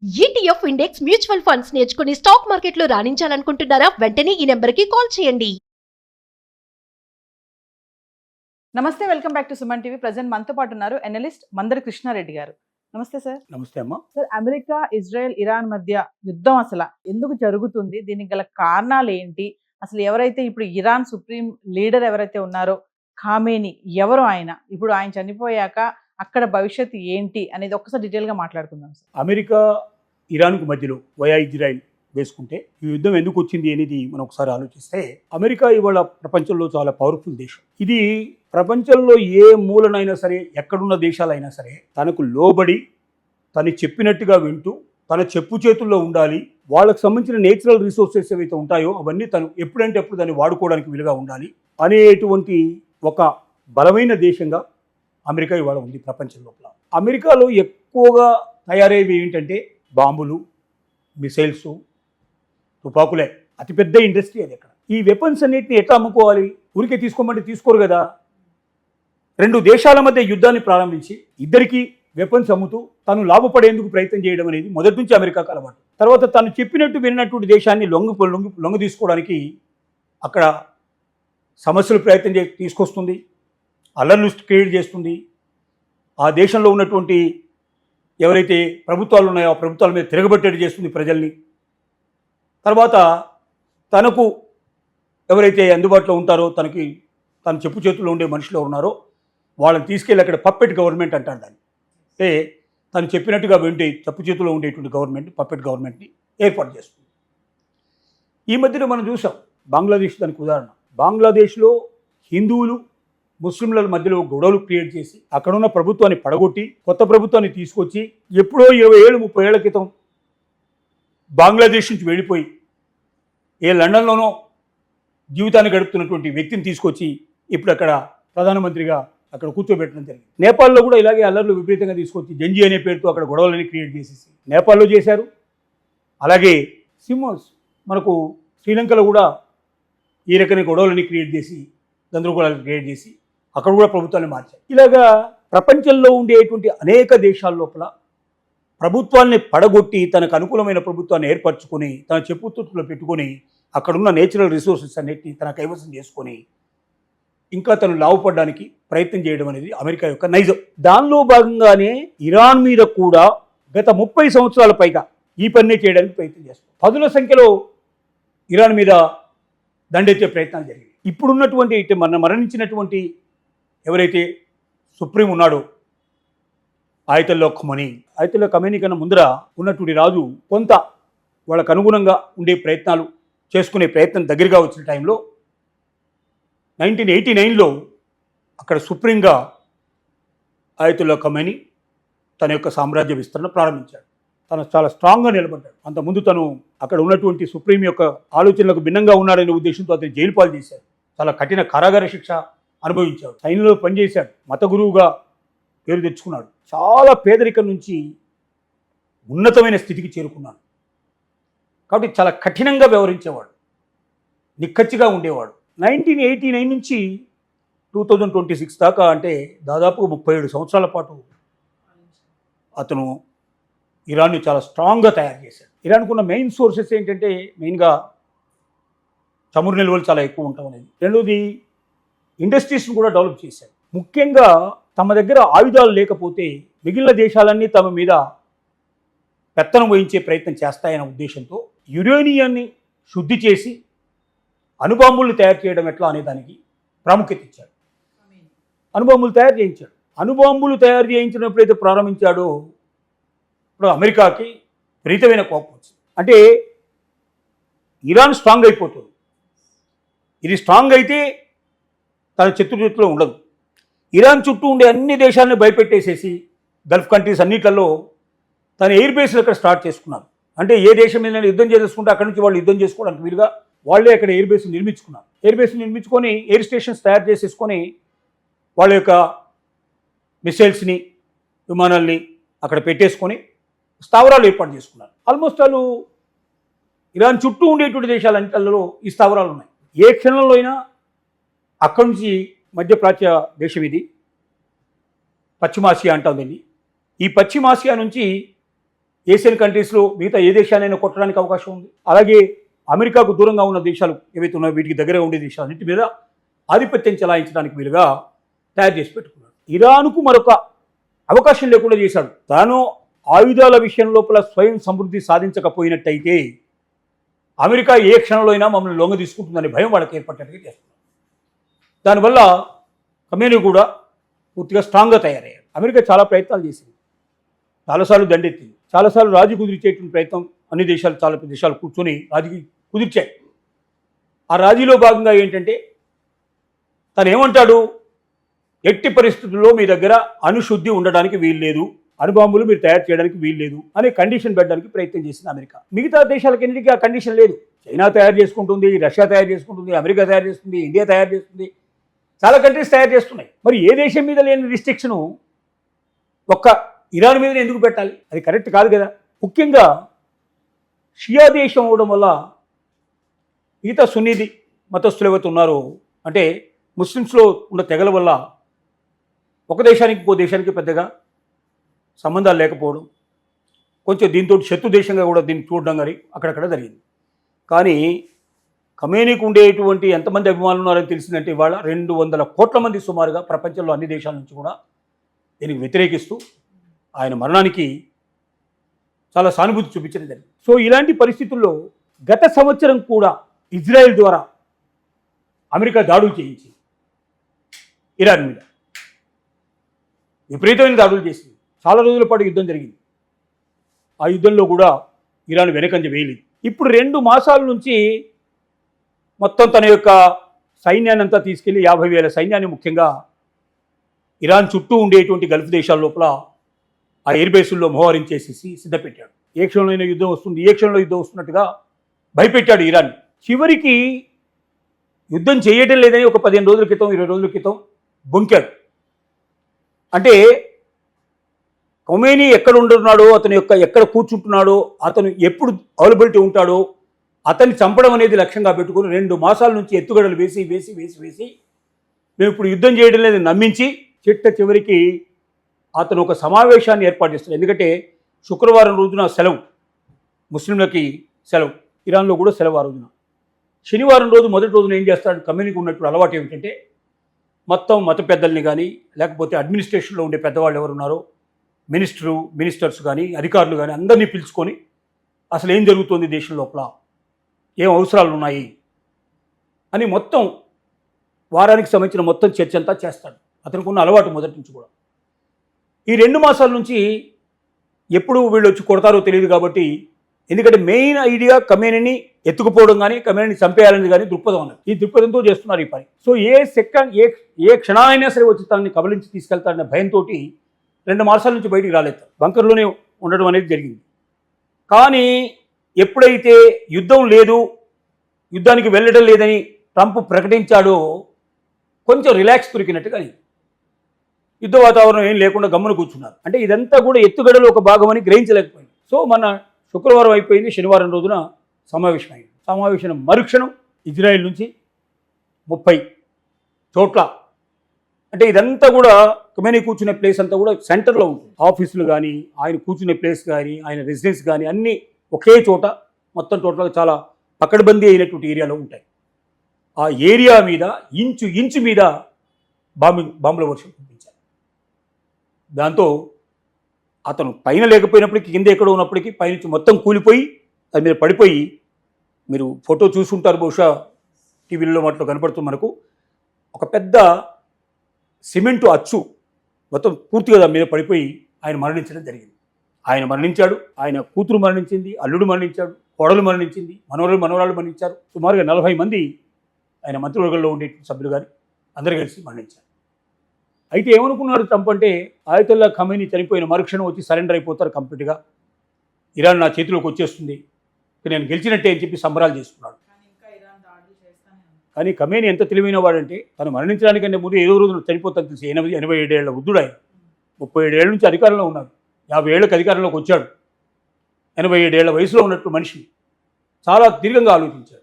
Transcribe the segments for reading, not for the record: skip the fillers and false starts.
ETF index mutual funds నేర్చుకుని stock మార్కెట్లో రాణించాలనుకుంటున్నారా? వెంటనే ఈ నెంబర్కి కాల్ చేయండి. నమస్తే, welcome back to Suman TV. Present మనతో పాటు ఉన్నారు ఎనలిస్ట్ మందరి కృష్ణారెడ్డి గారు. నమస్తే సార్. నమస్తే అమ్మా. సార్, అమెరికా, ఇజ్రాయెల్, ఇరాన్ మధ్య యుద్ధం అసలు ఎందుకు జరుగుతుంది? దీనికి గల కారణాలు ఏంటి? అసలు ఎవరైతే ఇప్పుడు ఇరాన్ సుప్రీం లీడర్ ఎవరైతే ఉన్నారో ఖామేని, ఎవరు ఆయన? ఇప్పుడు ఆయన చనిపోయాక అక్కడ భవిష్యత్తు ఏంటి అనేది ఒక్కసారి డీటెయిల్ గా మాట్లాడుకుందాం సార్. అమెరికా ఇరాన్కు మధ్యలో వయా ఇజ్రాయిల్ వేసుకుంటే ఈ యుద్ధం ఎందుకు వచ్చింది అనేది మనం ఒకసారి ఆలోచిస్తే, అమెరికా ఇవాళ ప్రపంచంలో చాలా పవర్ఫుల్ దేశం. ఇది ప్రపంచంలో ఏ మూలనైనా సరే, ఎక్కడున్న దేశాలైనా సరే తనకు లోబడి తను చెప్పినట్టుగా వింటూ తన చెప్పు చేతుల్లో ఉండాలి. వాళ్ళకు సంబంధించిన నేచురల్ రిసోర్సెస్ ఏవైతే ఉంటాయో అవన్నీ తను ఎప్పుడంటే ఎప్పుడు దాన్ని వాడుకోవడానికి వీలుగా ఉండాలి అనేటువంటి ఒక బలమైన దేశంగా అమెరికా ఇవాళ ఉంది ప్రపంచం లోపల. అమెరికాలో ఎక్కువగా తయారయ్యేవి ఏంటంటే బాంబులు, మిసైల్స్, తుపాకులే. అతిపెద్ద ఇండస్ట్రీ అది. అక్కడ ఈ వెపన్స్ అన్నిటిని ఎట్లా అమ్ముకోవాలి? ఊరికే తీసుకోమంటే తీసుకోరు కదా. రెండు దేశాల మధ్య యుద్ధాన్ని ప్రారంభించి ఇద్దరికి వెపన్స్ అమ్ముతూ తను లాభపడేందుకు ప్రయత్నం చేయడం అనేది మొదటి నుంచి అమెరికాకు అలవాటు. తర్వాత తను చెప్పినట్టు విన్నటువంటి దేశాన్ని లొంగ తీసుకోవడానికి అక్కడ సమస్యలు ప్రయత్నం తీసుకొస్తుంది, అల్లర్లు క్రియేట్ చేస్తుంది. ఆ దేశంలో ఉన్నటువంటి ఎవరైతే ప్రభుత్వాలు ఉన్నాయో ఆ ప్రభుత్వాల మీద తిరగబట్టేట్టు చేస్తుంది ప్రజల్ని. తర్వాత తనకు ఎవరైతే అందుబాటులో ఉంటారో, తన చెప్పు చేతుల్లో ఉండే మనుషులు ఉన్నారో వాళ్ళని తీసుకెళ్ళి అక్కడ పప్పెట్ గవర్నమెంట్ అంటారు దాన్ని. అంటే తను చెప్పినట్టుగా వింటే చెప్పు చేతుల్లో ఉండేటువంటి గవర్నమెంట్, పప్పెట్ గవర్నమెంట్ని ఏర్పాటు చేస్తుంది. ఈ మధ్యలో మనం చూసాం బంగ్లాదేశ్ దానికి ఉదాహరణ. బంగ్లాదేశ్లో హిందువులు ముస్లింల మధ్యలో గొడవలు క్రియేట్ చేసి అక్కడున్న ప్రభుత్వాన్ని పడగొట్టి కొత్త ప్రభుత్వాన్ని తీసుకొచ్చి ఎప్పుడో 20 ఏళ్ళు 30 ఏళ్ల క్రితం బంగ్లాదేశ్ నుంచి వెళ్ళిపోయి లండన్లోనో జీవితాన్ని గడుపుతున్నటువంటి వ్యక్తిని తీసుకొచ్చి ఇప్పుడు అక్కడ ప్రధానమంత్రిగా అక్కడ కూర్చోబెట్టడం జరిగింది. నేపాల్లో కూడా ఇలాగే అల్లర్లు విపరీతంగా తీసుకొచ్చి జంజీ అనే పేరుతో అక్కడ గొడవలని క్రియేట్ చేసేసి నేపాల్లో చేశారు. అలాగే మనకు శ్రీలంకలో కూడా ఈ రకమైన గొడవలని క్రియేట్ చేసి గందరగోళాలు క్రియేట్ చేసి అక్కడ కూడా ప్రభుత్వాన్ని మార్చారు. ఇలాగా ప్రపంచంలో ఉండేటువంటి అనేక దేశాల లోపల ప్రభుత్వాన్ని పడగొట్టి తనకు అనుకూలమైన ప్రభుత్వాన్ని ఏర్పరచుకొని తన చెప్పుతుట్లో పెట్టుకొని అక్కడున్న నేచురల్ రిసోర్సెస్ అన్నిటిని తన కైవసం చేసుకొని ఇంకా తను లాభపడడానికి ప్రయత్నం చేయడం అనేది అమెరికా యొక్క నైజం. దానిలో భాగంగానే ఇరాన్ మీద కూడా గత 30 సంవత్సరాల పైగా ఈ పన్నే చేయడానికి ప్రయత్నం చేస్తారు. పదుల సంఖ్యలో ఇరాన్ మీద దండెత్తే ప్రయత్నాలు జరిగాయి. ఇప్పుడున్నటువంటి మరణించినటువంటి ఎవరైతే సుప్రీం ఉన్నాడో ఆయతుల్లా ఖమేనీ కన్నా ముందర ఉన్నటువంటి రాజు కొంత వాళ్ళకు అనుగుణంగా ఉండే ప్రయత్నాలు చేసుకునే ప్రయత్నం దగ్గరగా వచ్చిన టైంలో 1989లో అక్కడ సుప్రీంగా ఆయతుల్లా ఖమేనీ తన యొక్క సామ్రాజ్య విస్తరణ ప్రారంభించాడు. తను చాలా స్ట్రాంగ్గా నిలబడ్డాడు. అంతకుముందు తను అక్కడ ఉన్నటువంటి సుప్రీం యొక్క ఆలోచనలకు భిన్నంగా ఉన్నాడనే ఉద్దేశంతో అతను జైలు పాలు చేశాడు. చాలా కఠిన కారాగార శిక్ష అనుభవించాడు. సైన్యంలో పనిచేశాడు. మత గురువుగా పేరు తెచ్చుకున్నాడు. చాలా పేదరికం నుంచి ఉన్నతమైన స్థితికి చేరుకున్నాడు. కాబట్టి చాలా కఠినంగా వ్యవహరించేవాడు, నిక్కచ్చిగా ఉండేవాడు. 1989 నుంచి 2026 దాకా, అంటే దాదాపు 37 సంవత్సరాల పాటు అతను ఇరాన్ని చాలా స్ట్రాంగ్గా తయారు చేశాడు. ఇరాన్కు ఉన్న మెయిన్ సోర్సెస్ ఏంటంటే మెయిన్గా చమురు నిల్వలు చాలా ఎక్కువ ఉంటాం అనేది. రెండోది ఇండస్ట్రీస్ని కూడా డెవలప్ చేశాడు. ముఖ్యంగా తమ దగ్గర ఆయుధాలు లేకపోతే మిగిలిన దేశాలన్నీ తమ మీద పెత్తనం వహించే ప్రయత్నం చేస్తాయనే ఉద్దేశంతో యురేనియాన్ని శుద్ధి చేసి అణుబాంబుల్ని తయారు చేయడం ఎట్లా అనే దానికి ప్రాముఖ్యత ఇచ్చాడు. అణుబాంబులు తయారు చేయించాడు. అణుబాంబులు తయారు చేయించడం ఎప్పుడైతే ప్రారంభించాడో ఇప్పుడు అమెరికాకి విపరీతమైన కోపం వచ్చింది. అంటే ఇరాన్ స్ట్రాంగ్ అయిపోతుంది. ఇది స్ట్రాంగ్ అయితే తన చేతిలో ఉండదు. ఇరాన్ చుట్టూ ఉండే అన్ని దేశాలను భయపెట్టేసేసి గల్ఫ్ కంట్రీస్ అన్నిట్లలో తన ఎయిర్ బేస్లు అక్కడ స్టార్ట్ చేసుకున్నారు. అంటే ఏ దేశం మీద యుద్ధం చేసుకుంటే అక్కడి నుంచి వాళ్ళు యుద్ధం చేసుకోవడానికి వీలుగా వాళ్ళే అక్కడ ఎయిర్ బేస్లు నిర్మించుకున్నారు. ఎయిర్ బేస్లు నిర్మించుకొని ఎయిర్ స్టేషన్స్ తయారు చేసేసుకొని వాళ్ళ యొక్క మిసైల్స్ని, విమానాల్ని అక్కడ పెట్టేసుకొని స్థావరాలు ఏర్పాటు చేసుకున్నారు. ఆల్మోస్ట్ వాళ్ళు ఇరాన్ చుట్టూ ఉండేటువంటి దేశాలన్నింటిలో ఈ స్థావరాలు ఉన్నాయి. ఏ క్షణంలో అయినా అక్కడి నుంచి మధ్యప్రాచ్య దేశం ఇది, పశ్చిమాసియా అంటాం దీన్ని. ఈ పశ్చిమాసియా నుంచి ఏషియన్ కంట్రీస్లో మిగతా ఏ దేశానైనా కొట్టడానికి అవకాశం ఉంది. అలాగే అమెరికాకు దూరంగా ఉన్న దేశాలు ఏవైతే ఉన్నాయో వీటికి దగ్గరగా ఉండే దేశాలన్నింటి మీద ఆధిపత్యం చెలాయించడానికి వీలుగా తయారు చేసి పెట్టుకున్నాడు. ఇరాన్కు మరొక అవకాశం లేకుండా చేశాడు. తాను ఆయుధాల విషయం లోపల స్వయం సమృద్ధి సాధించకపోయినట్టయితే అమెరికా ఏ క్షణంలో అయినా మమ్మల్ని లొంగ తీసుకుంటుందనే భయం వాళ్ళకి ఏర్పడ్డట్టుగా చేస్తున్నారు. దానివల్ల ఖమేనీ కూడా పూర్తిగా స్ట్రాంగ్గా తయారయ్యారు. అమెరికా చాలా ప్రయత్నాలు చేసింది, చాలాసార్లు దండెత్తింది, చాలాసార్లు రాజీ కుదిర్చేటువంటి ప్రయత్నం అన్ని దేశాలు చాలా పెద్ద దేశాలు కూర్చొని రాజీ కుదిర్చాయి. ఆ రాజీలో భాగంగా ఏంటంటే తను ఏమంటాడు, ఎట్టి పరిస్థితుల్లో మీ దగ్గర అణుశుద్ధి ఉండడానికి వీల్లేదు, అణుబాంబులు మీరు తయారు చేయడానికి వీల్లేదు అనే కండిషన్ పెట్టడానికి ప్రయత్నం చేసింది అమెరికా. మిగతా దేశాలకెన్నిటికీ ఆ కండిషన్ లేదు. చైనా తయారు చేసుకుంటుంది, రష్యా తయారు చేసుకుంటుంది, అమెరికా తయారు చేస్తుంది, ఇండియా తయారు చేస్తుంది, చాలా కంట్రీస్ తయారు చేస్తున్నాయి. మరి ఏ దేశం మీద లేని రిస్ట్రిక్షను ఒక్క ఇరాన్ మీద ఎందుకు పెట్టాలి? అది కరెక్ట్ కాదు కదా. ముఖ్యంగా షియా దేశం అవడం వల్ల మిగతా సున్నీ మతస్థులు ఎవరైతే ఉన్నారో, అంటే ముస్లిమ్స్లో ఉన్న తెగల వల్ల ఒక దేశానికి ఇంకో దేశానికి పెద్దగా సంబంధాలు లేకపోవడం, కొంచెం దీంతో శత్రు దేశంగా కూడా దీన్ని చూడడం కానీ అక్కడక్కడ జరిగింది. కానీ ఖమేనీకి ఉండేటువంటి ఎంతమంది అభిమానులు ఉన్నారని తెలిసిందంటే ఇవాళ 200 కోట్ల మంది సుమారుగా ప్రపంచంలో అన్ని దేశాల నుంచి కూడా దీనికి వ్యతిరేకిస్తూ ఆయన మరణానికి చాలా సానుభూతి చూపించడం జరిగింది. సో ఇలాంటి పరిస్థితుల్లో గత సంవత్సరం కూడా ఇజ్రాయెల్ ద్వారా అమెరికా దాడులు చేయించింది ఇరాన్ మీద, విపరీతమైన దాడులు చేసింది. చాలా రోజుల పాటు యుద్ధం జరిగింది. ఆ యుద్ధంలో కూడా ఇరాన్ వెనకంజ వేయలేదు. ఇప్పుడు 2 మాసాల నుంచి మొత్తం తన యొక్క సైన్యాన్ని అంతా తీసుకెళ్లి 50,000 సైన్యాన్ని ముఖ్యంగా ఇరాన్ చుట్టూ ఉండేటువంటి గల్ఫ్ దేశాల లోపల ఆ ఎయిర్ బేసుల్లో మోహరించేసేసి సిద్ధపెట్టాడు. ఏ క్షణంలో యుద్ధం వస్తుంది, ఏ క్షణంలో యుద్ధం వస్తున్నట్టుగా భయపెట్టాడు ఇరాన్. చివరికి యుద్ధం చేయడం లేదని ఒక 15 రోజుల క్రితం 20 రోజుల క్రితం బొంకాడు. అంటే ఖమేనీ ఎక్కడ ఉంటున్నాడో, అతను ఎక్కడ కూర్చుంటున్నాడో, అతను ఎప్పుడు అవైలబిలిటీ ఉంటాడో అతన్ని చంపడం అనేది లక్ష్యంగా పెట్టుకుని 2 మాసాల నుంచి ఎత్తుగడలు వేసి వేసి వేసి వేసి మేము ఇప్పుడు యుద్ధం చేయడం లేదని నమ్మించి చివరికి అతను ఒక సమావేశాన్ని ఏర్పాటు చేస్తాడు. ఎందుకంటే శుక్రవారం రోజున సెలవు, ముస్లింలకి సెలవు, ఇరాన్లో కూడా సెలవు ఆ రోజున. శనివారం రోజు మొదటి రోజున ఏం చేస్తాడు, ఖమేనీకి ఉన్నప్పుడు అలవాటు ఏమిటంటే మొత్తం మత పెద్దల్ని కానీ లేకపోతే అడ్మినిస్ట్రేషన్లో ఉండే పెద్దవాళ్ళు ఎవరున్నారో మినిస్టర్స్ కానీ అధికారులు కానీ అందరినీ పిలుచుకొని అసలు ఏం జరుగుతుంది దేశం లోపల, ఏం అవసరాలు ఉన్నాయి అని మొత్తం వారానికి సంబంధించిన మొత్తం చర్చ అంతా చేస్తాడు. అతనికి ఉన్న అలవాటు మొదటి నుంచి కూడా. ఈ 2 మాసాల నుంచి ఎప్పుడు వీళ్ళు వచ్చి కొడతారో తెలియదు కాబట్టి, ఎందుకంటే మెయిన్ ఐడియా ఖమేనీని ఎత్తుకుపోవడం కానీ ఖమేనీని చంపేయాలని కానీ దృక్పథం అన్నది. ఈ దృక్పథంతో చేస్తున్నారు ఈ పని. సో ఏ క్షణాలైనా సరే వచ్చి తనని కబలించి తీసుకెళ్తారనే భయంతో 2 మాసాల నుంచి బయటికి రాలేదు, బంకర్లోనే ఉండడం అనేది జరిగింది. కానీ ఎప్పుడైతే యుద్ధం లేదు, యుద్ధానికి వెళ్ళడం లేదని ట్రంప్ ప్రకటించాడో కొంచెం రిలాక్స్ దొరికినట్టుగా యుద్ధ వాతావరణం ఏం లేకుండా గమ్మున కూర్చున్నారు. అంటే ఇదంతా కూడా ఎత్తుగడలో ఒక భాగమని గ్రహించలేకపోయింది. సో మన శుక్రవారం అయిపోయింది, శనివారం రోజున సమావేశమైంది. సమావేశం మరుక్షణం ఇజ్రాయెల్ నుంచి 30 చోట్ల, అంటే ఇదంతా కూడా ఖమేనీ కూర్చునే ప్లేస్ అంతా కూడా సెంటర్లో ఉంటుంది. ఆఫీసులు కానీ, ఆయన కూర్చునే ప్లేస్ కానీ, ఆయన రెసిడెన్స్ కానీ అన్నీ ఒకే చోట, మొత్తం టోటల్గా చాలా పకడ్బందీ అయినటువంటి ఏరియాలో ఉంటాయి. ఆ ఏరియా మీద ఇంచు మీద బాంబుల వర్షం పంపించారు. దాంతో అతను పైన లేకపోయినప్పటికీ కింద ఎక్కడో ఉన్నప్పటికీ పైనుంచి మొత్తం కూలిపోయి దాని మీద పడిపోయి, మీరు ఫోటో చూసుంటారు బహుశా, టీవీలలో మాటలో కనపడుతుంది మనకు, ఒక పెద్ద సిమెంటు అచ్చు మొత్తం పూర్తిగా దాని మీద పడిపోయి ఆయన మరణించడం జరిగింది. ఆయన మరణించాడు, ఆయన కూతురు మరణించింది, అల్లుడు మరణించాడు, కోడలు మరణించింది, మనవరాళ్ళు మరణించారు. సుమారుగా 40 మంది ఆయన మంత్రివర్గంలో ఉండే సభ్యులు కానీ అందరూ కలిసి మరణించారు. అయితే ఏమనుకున్నాడు ట్రంప్ అంటే, ఆయతుల్లా ఖమేనీ చనిపోయిన మరుక్షణం వచ్చి సరెండర్ అయిపోతారు కంప్లీట్గా, ఇరాన్ నా చేతిలోకి వచ్చేస్తుంది, నేను గెలిచినట్టే అని చెప్పి సంబరాలు చేసుకున్నాడు. కానీ ఖమేనీ ఎంత తెలివైన వాడంటే, తను మరణించడానికంటే ముందు ఏదో రోజున చనిపోతాను తెలిసి 87 ఏళ్ల వృద్ధుడు ఆయన, 37 ఏళ్ళ నుంచి అధికారంలో ఉన్నాడు, 50 ఏళ్ళకి అధికారంలోకి వచ్చాడు. 87 ఏళ్ల వయసులో ఉన్నట్టు మనిషి చాలా దీర్ఘంగా ఆలోచించాడు.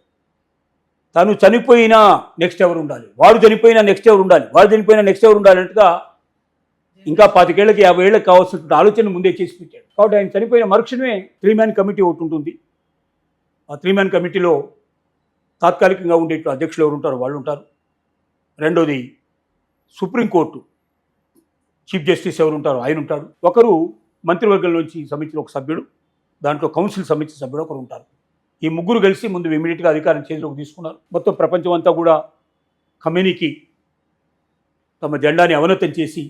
తను చనిపోయినా నెక్స్ట్ ఎవరు ఉండాలి, వాడు చనిపోయినా నెక్స్ట్ ఎవరు ఉండాలి, వాడు చనిపోయినా నెక్స్ట్ ఎవరు ఉండాలి అన్నట్టుగా ఇంకా 25 ఏళ్ళకి 50 ఏళ్ళకి కావాల్సినటువంటి ఆలోచన ముందే చేసి పెట్టాడు. కాబట్టి ఆయన చనిపోయిన మరుక్షణమే 3 మ్యాన్ కమిటీ ఒకటి ఉంటుంది. ఆ 3 మ్యాన్ కమిటీలో తాత్కాలికంగా ఉండే అధ్యక్షులు ఎవరు ఉంటారో వాళ్ళు ఉంటారు. రెండోది సుప్రీంకోర్టు చీఫ్ జస్టిస్ ఎవరు ఉంటారో ఆయన ఉంటాడు. ఒకరు మంత్రివర్గం నుంచి సమితిలో ఒక సభ్యుడు, దాంట్లో కౌన్సిల్ సమితి సభ్యుడు ఒకరు ఉంటారు. ఈ ముగ్గురు కలిసి ముందు ఇమీడియట్గా అధికారం చేతిలోకి తీసుకున్నారు. మొత్తం ప్రపంచం అంతా కూడా ఖమేనీకి తమ జెండాని అవనతం చేసి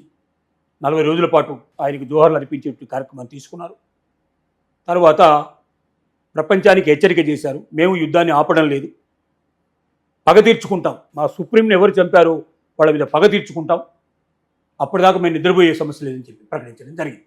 40 రోజుల పాటు ఆయనకు జోహార్లు అర్పించే కార్యక్రమాన్ని తీసుకున్నారు. తర్వాత ప్రపంచానికి హెచ్చరిక చేశారు, మేము యుద్ధాన్ని ఆపడం లేదు, పగ తీర్చుకుంటాం, మా సుప్రీంని ఎవరు చంపారో వాళ్ళ మీద పగ తీర్చుకుంటాం, అప్పటిదాకా మేము నిద్రపోయే సమస్య లేదని చెప్పి ప్రకటించడం జరిగింది.